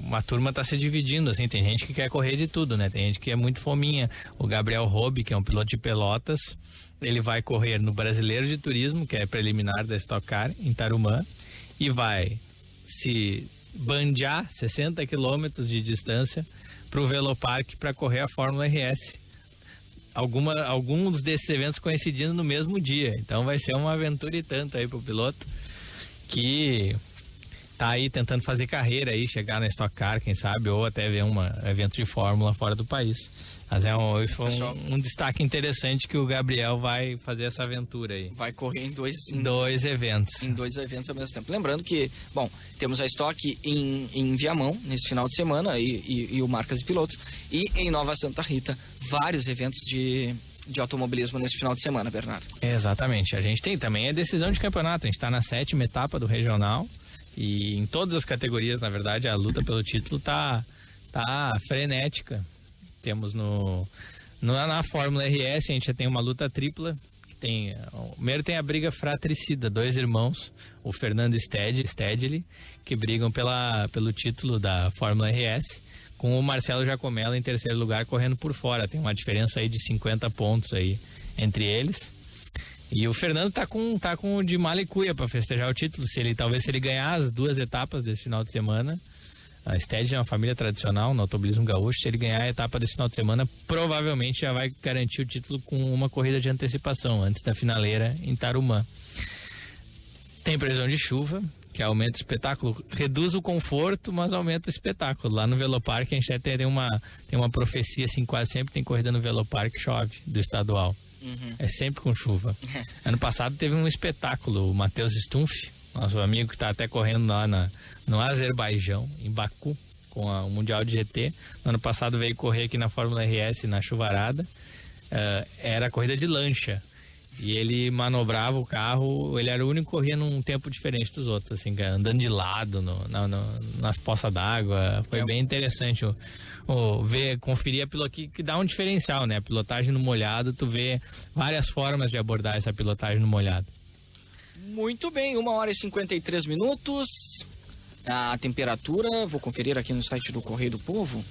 uma turma está se dividindo, assim, tem gente que quer correr de tudo, né? Tem gente que é muito fominha. O Gabriel Robe, que é um piloto de Pelotas, ele vai correr no Brasileiro de Turismo, que é preliminar da Stock Car, em Tarumã, e vai se bandear 60 quilômetros de distância para o Velopark para correr a Fórmula RS. Alguns desses eventos coincidindo no mesmo dia. Então vai ser uma aventura e tanto aí pro piloto que tá aí tentando fazer carreira aí, chegar na Stock Car, quem sabe, ou até ver um evento de Fórmula fora do país. Mas foi um destaque interessante que o Gabriel vai fazer essa aventura aí. Vai correr em 2 eventos. Em 2 eventos ao mesmo tempo. Lembrando que, bom, temos a Stock em Viamão nesse final de semana e o Marcas e Pilotos. E em Nova Santa Rita, vários eventos de automobilismo nesse final de semana, Bernardo. Exatamente. A gente tem também a decisão de campeonato. A gente está na 7ª etapa do regional. E em todas as categorias, na verdade, a luta pelo título tá frenética. Temos na Fórmula RS, a gente já tem uma luta tripla. Primeiro tem a briga fratricida, 2 irmãos, o Fernando Stedley, que brigam pelo título da Fórmula RS, com o Marcelo Giacomello em 3º lugar, correndo por fora. Tem uma diferença aí de 50 pontos aí entre eles. E o Fernando tá com de mala e cuia para festejar o título. Se ele ganhar as 2 etapas desse final de semana, a Stead é uma família tradicional no automobilismo gaúcho. Se ele ganhar a etapa desse final de semana, provavelmente já vai garantir o título com uma corrida de antecipação antes da finaleira em Tarumã. Tem previsão de chuva, que aumenta o espetáculo, reduz o conforto, mas aumenta o espetáculo. Lá no Velopark a gente até tem uma profecia, assim, quase sempre tem corrida no Velopark, chove, do estadual. Uhum. É sempre com chuva. Ano passado teve um espetáculo, o Matheus Stumpf, nosso amigo que está até correndo lá no Azerbaijão, em Baku, com o Mundial de GT. No ano passado veio correr aqui na Fórmula RS, na chuvarada. Era a corrida de lancha. E ele manobrava o carro, ele era o único que corria num tempo diferente dos outros, assim, andando de lado nas poças d'água. Foi bem interessante conferir a pilotagem, que dá um diferencial, né? A pilotagem no molhado, tu vê várias formas de abordar essa pilotagem no molhado. Muito bem, 1h53. A temperatura, vou conferir aqui no site do Correio do Povo.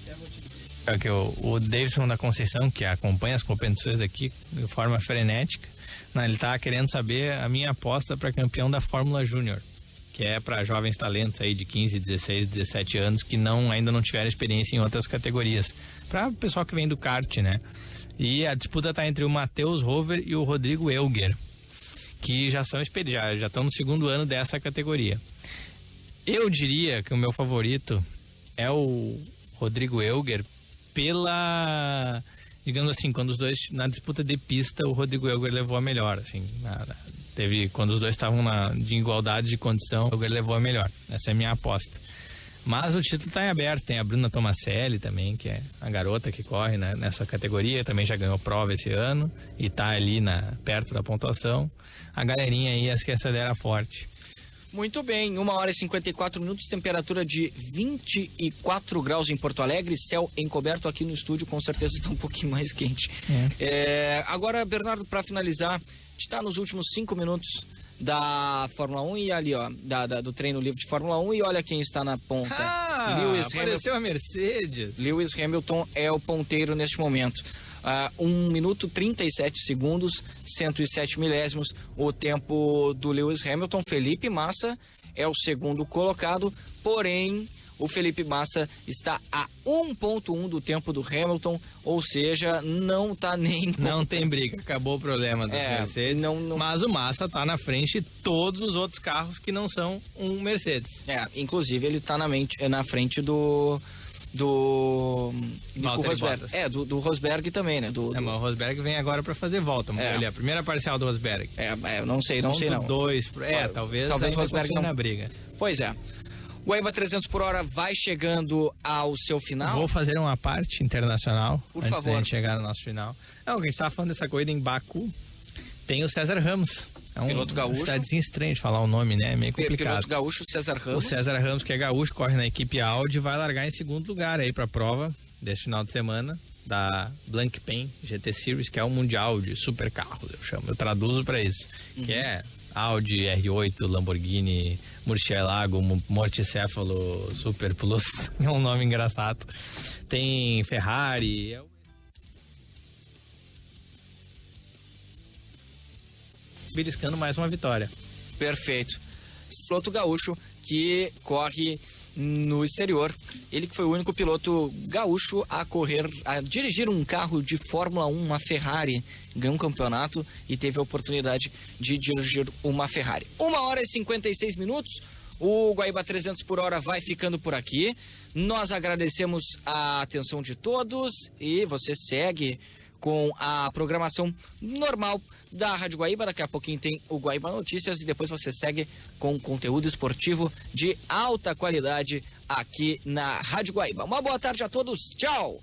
Que o Davidson da Conceição, que acompanha as competições aqui de forma frenética, ele tá querendo saber a minha aposta para campeão da Fórmula Júnior, que é para jovens talentos aí de 15, 16, 17 anos que ainda não tiveram experiência em outras categorias, para o pessoal que vem do kart, né? E a disputa tá entre o Matheus Rover e o Rodrigo Elger, que já estão no 2º ano dessa categoria. Eu diria que o meu favorito é o Rodrigo Elger digamos assim, quando os dois, na disputa de pista, o Rodrigo Elger levou a melhor, assim, quando os dois estavam de igualdade de condição, o Elger levou a melhor. Essa é a minha aposta. Mas o título está em aberto, tem a Bruna Tomaselli também, que é a garota que corre, né, nessa categoria, também já ganhou prova esse ano e está ali perto da pontuação. A galerinha aí que acelera forte. Muito bem, 1h54, temperatura de 24 graus em Porto Alegre, céu encoberto. Aqui no estúdio com certeza está um pouquinho mais quente. Agora, Bernardo, para finalizar, a gente está nos últimos 5 minutos da Fórmula 1 e ali, ó, do treino livre de Fórmula 1, e olha quem está na ponta. Apareceu a Mercedes. Lewis Hamilton é o ponteiro neste momento. 1 minuto 37 segundos, 107 milésimos, o tempo do Lewis Hamilton. Felipe Massa é o segundo colocado, porém o Felipe Massa está a 1.1 do tempo do Hamilton, ou seja, não tá nem... Não tem briga, acabou o problema dos Mercedes, mas o Massa tá na frente de todos os outros carros que não são um Mercedes. Inclusive ele tá na frente do Rosberg. Do Rosberg também, né? Mas o Rosberg vem agora pra fazer volta. Olha, a primeira parcial do Rosberg. Não sei não. 2, talvez o Rosberg não na briga. Pois é. Guaíba 300 por hora vai chegando ao seu final. Vou fazer uma parte internacional por antes favor. Da gente chegar no nosso final. Não, a gente tava falando dessa corrida em Baku. Tem o César Ramos. É um piloto gaúcho. Cidadezinha estranha de falar o nome, né? É meio complicado. Piloto gaúcho, César Ramos. O César Ramos, que é gaúcho, corre na equipe Audi, vai largar em segundo lugar aí pra prova desse final de semana da Blancpain GT Series, que é o mundial de supercarros, eu traduzo pra isso. Que é Audi, R8, Lamborghini, Murcielago, Morticéfalo, Super Plus, é um nome engraçado. Tem Ferrari, beliscando mais uma vitória. Perfeito. Piloto gaúcho que corre no exterior. Ele que foi o único piloto gaúcho a dirigir um carro de Fórmula 1, uma Ferrari. Ganhou um campeonato e teve a oportunidade de dirigir uma Ferrari. 1h56. O Guaíba 300 por hora vai ficando por aqui. Nós agradecemos a atenção de todos e você segue com a programação normal da Rádio Guaíba. Daqui a pouquinho tem o Guaíba Notícias e depois você segue com conteúdo esportivo de alta qualidade aqui na Rádio Guaíba. Uma boa tarde a todos, tchau!